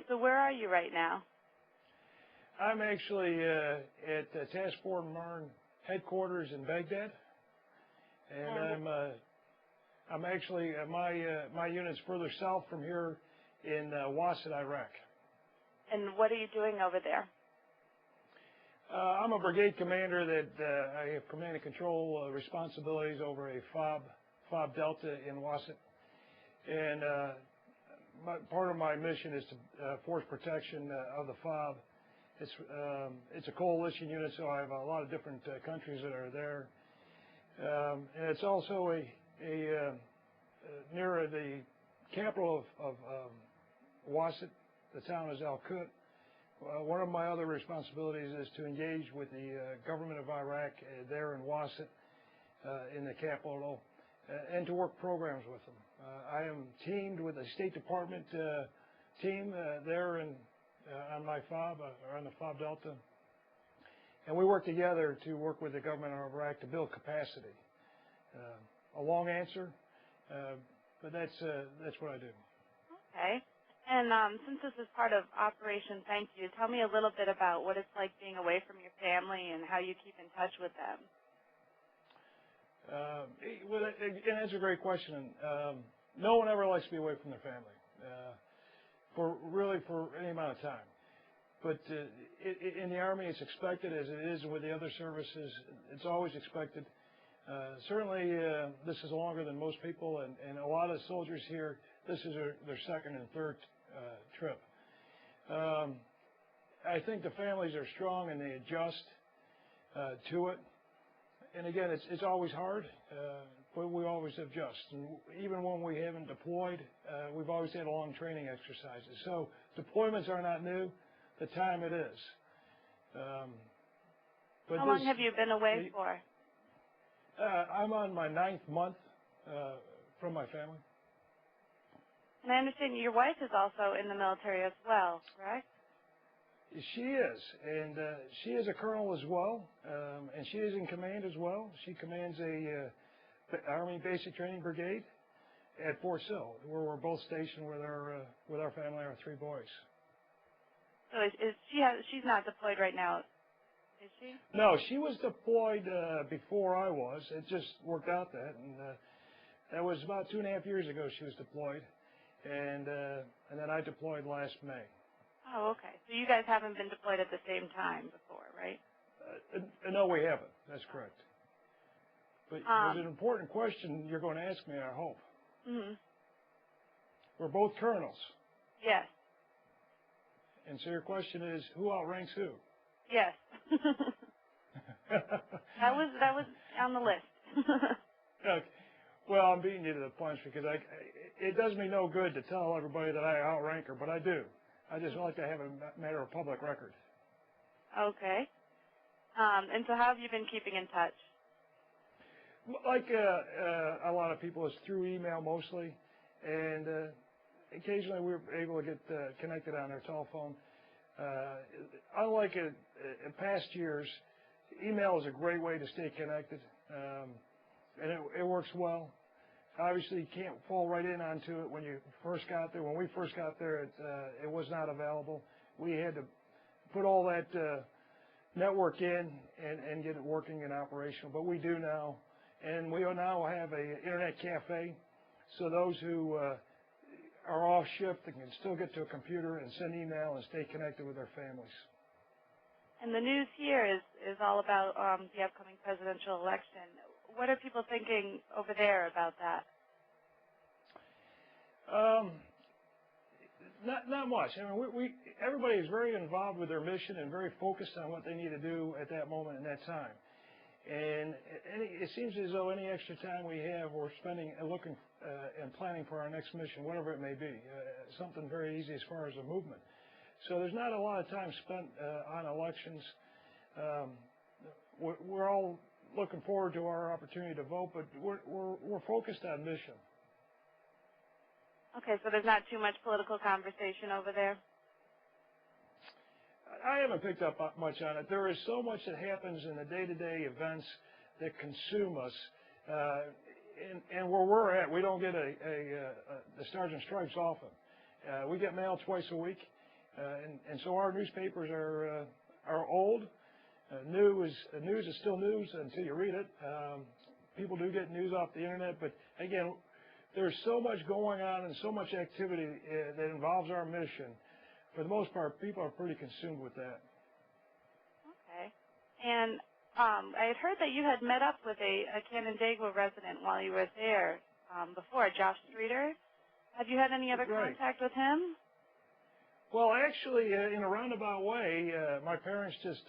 So where are you right now? I'm actually at the Task Force Marine headquarters in Baghdad, and I'm actually my unit's further south from here in Wasit, Iraq. And what are you doing over there? I'm a brigade commander that I have command and control responsibilities over a FOB Delta in Wasit, and part of my mission is to force protection of the FOB. It's a coalition unit, so I have a lot of different countries that are there, and it's also near the capital of Wasit. The town is Al Qut. One of my other responsibilities is to engage with the government of Iraq there in Wasit, in the capital, and to work programs with them. I am teamed with a State Department team there on my FOB, or on the FOB Delta, and we work together to work with the government of Iraq to build capacity. A long answer, but that's what I do. Okay. And since this is part of Operation Thank You, tell me a little bit about what it's like being away from your family and how you keep in touch with them. Well, and that's a great question. No one ever likes to be away from their family, for any amount of time. But in the Army, it's expected, as it is with the other services. It's always expected. Certainly, this is longer than most people, and a lot of soldiers here, this is their second and third trip. I think the families are strong and they adjust to it. And again, it's always hard, but we always adjust. And even when we haven't deployed, we've always had long training exercises. So deployments are not new. The time it is. But how long have you been away for? I'm on my 9th month from my family. And I understand your wife is also in the military as well, correct? She is, and she is a colonel as well, and she is in command as well. She commands a Army Basic Training Brigade at Fort Sill, where we're both stationed with our family, our 3 boys. So she's not deployed right now, is she? No, she was deployed before I was. It just worked out that, and that was about 2.5 years ago. She was deployed, and then I deployed last May. Oh, okay. So you guys haven't been deployed at the same time before, right? No, we haven't. That's correct. But there's an important question you're going to ask me, I hope. Mm-hmm. We're both colonels. Yes. And so your question is, who outranks who? Yes. that was on the list. Okay. Well, I'm beating you to the punch because it does me no good to tell everybody that I outrank her, but I do. I just like to have a matter of public record. Okay. And so how have you been keeping in touch? Like a lot of people, it's through email mostly, and occasionally we're able to get connected on our telephone. Unlike in past years, email is a great way to stay connected, and it works well. Obviously, you can't fall right in onto it when you first got there. When we first got there, it was not available. We had to put all that network in and get it working and operational. But we do now, and we now have an internet cafe, so those who are off shift can still get to a computer and send email and stay connected with their families. And the news here is all about the upcoming presidential election. What are people thinking over there about that? Not much. I mean, everybody is very involved with their mission and very focused on what they need to do at that moment and that time. And it seems as though any extra time we have, we're spending looking and planning for our next mission, whatever it may be. Something very easy as far as a movement. So there's not a lot of time spent on elections. We're all looking forward to our opportunity to vote, but we're focused on mission. Okay, so there's not too much political conversation over there? I haven't picked up much on it. There is so much that happens in the day-to-day events that consume us. And where we're at, we don't get the Sergeant Stripes often. We get mail twice a week, and so our newspapers are old. News is still news until you read it. People do get news off the internet, but again, there's so much going on and so much activity that involves our mission. For the most part, people are pretty consumed with that. Okay. And I had heard that you had met up with a Canandaigua resident while you were there before, Josh Streeter. Have you had any other contact with him? Well, actually, in a roundabout way, my parents just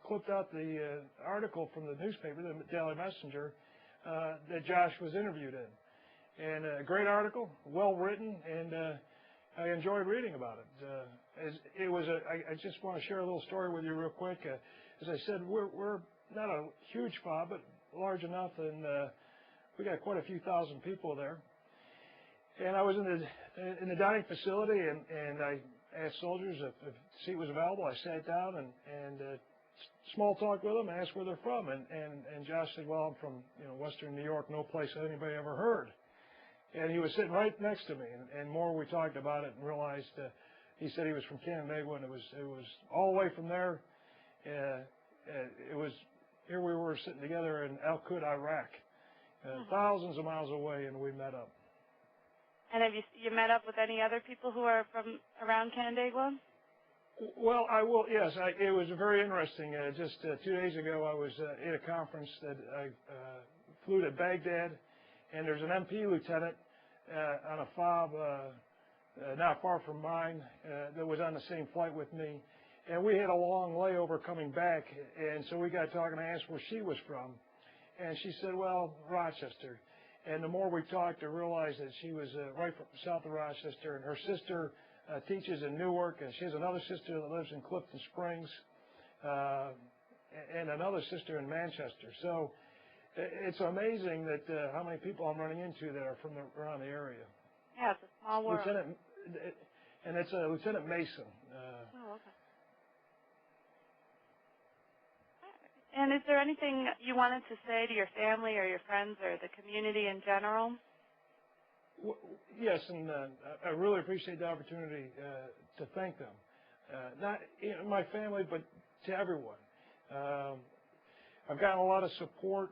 clipped out the article from the newspaper, the Daily Messenger, that Josh was interviewed in. And a great article, well written, and I enjoyed reading about it. I just want to share a little story with you real quick. As I said, we're not a huge FOB, but large enough, and we got quite a few thousand people there. And I was in the dining facility, and I asked soldiers if a seat was available. I sat down and small talk with them, asked where they're from, and Josh said, "Well, I'm from Western New York, no place anybody ever heard." And he was sitting right next to me, and more we talked about it and realized he said he was from Canandaigua, and it was all the way from there. It was here we were sitting together in Al Qud, Iraq, thousands of miles away, and we met up. And have you met up with any other people who are from around Canandaigua? Well, I will. Yes, it was very interesting. Just 2 days ago, I was at a conference that I flew to Baghdad, and there's an MP lieutenant on a FOB not far from mine that was on the same flight with me, and we had a long layover coming back, and so we got talking. I asked where she was from, and she said, "Well, Rochester." And the more we talked, I realized that she was right from south of Rochester, and her sister teaches in Newark, and she has another sister that lives in Clifton Springs, and another sister in Manchester. So it's amazing that how many people I'm running into that are from around the area. Yeah, it's a small world. And it's Lieutenant Mason. Oh, okay. And is there anything you wanted to say to your family or your friends or the community in general? Yes, and I really appreciate the opportunity to thank them. Not my family, but to everyone. I've gotten a lot of support.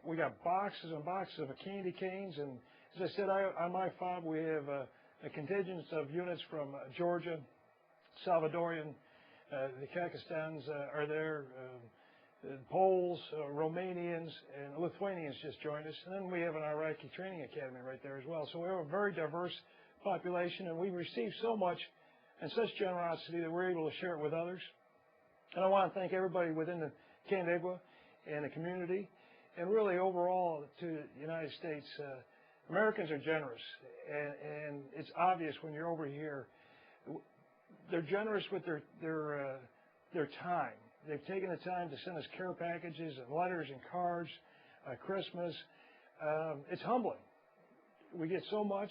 We got boxes and boxes of candy canes, and as I said, on my FOB we have a contingent of units from Georgia, Salvadorian, the Kazakhstans are there. Poles, Romanians, and Lithuanians just joined us. And then we have an Iraqi training academy right there as well. So we have a very diverse population, and we receive so much and such generosity that we're able to share it with others. And I want to thank everybody within the Canandaigua and the community, and really overall to the United States. Americans are generous, and it's obvious when you're over here. They're generous with their time. They've taken the time to send us care packages and letters and cards, Christmas. It's humbling. We get so much,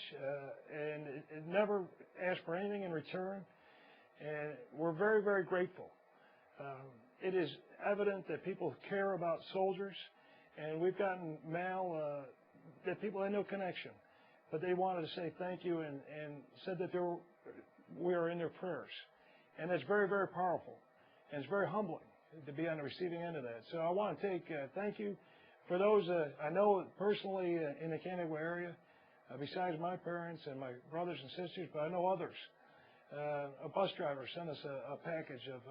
and it never asks for anything in return. And we're very, very grateful. It is evident that people care about soldiers, and we've gotten mail that people had no connection, but they wanted to say thank you and said that we are in their prayers. And it's very, very powerful. And it's very humbling to be on the receiving end of that. So I want to thank you for those I know personally in the Canandaigua area, besides my parents and my brothers and sisters, but I know others. A bus driver sent us a package of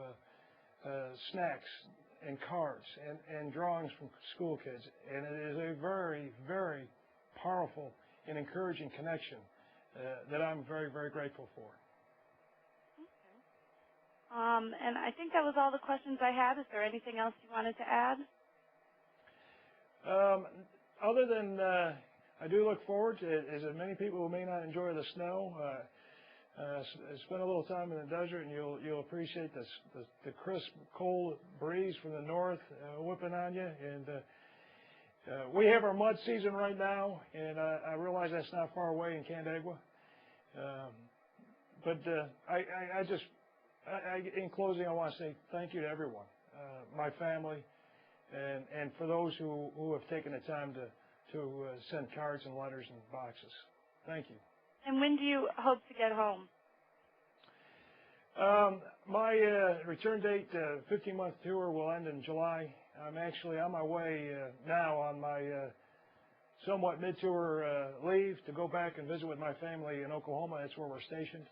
snacks and cards and drawings from school kids. And it is a very, very powerful and encouraging connection that I'm very, very grateful for. And I think that was all the questions I had. Is there anything else you wanted to add? Other than I do look forward to it, as many people who may not enjoy the snow, spend a little time in the desert, and you'll appreciate the crisp, cold breeze from the north whipping on you. And we have our mud season right now, and I realize that's not far away in Canandaigua. But in closing, I want to say thank you to everyone, my family, and for those who have taken the time to send cards and letters and boxes. Thank you. And when do you hope to get home? My return date, 15-month tour, will end in July. I'm actually on my way now on my somewhat mid-tour leave to go back and visit with my family in Oklahoma. That's where we're stationed.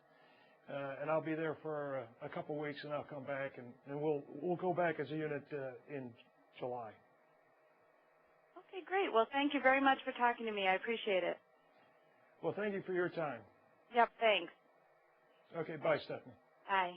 And I'll be there for a couple weeks, and I'll come back, and we'll go back as a unit in July. Okay, great. Well, thank you very much for talking to me. I appreciate it. Well, thank you for your time. Yep, thanks. Okay, bye, Stephanie. Bye.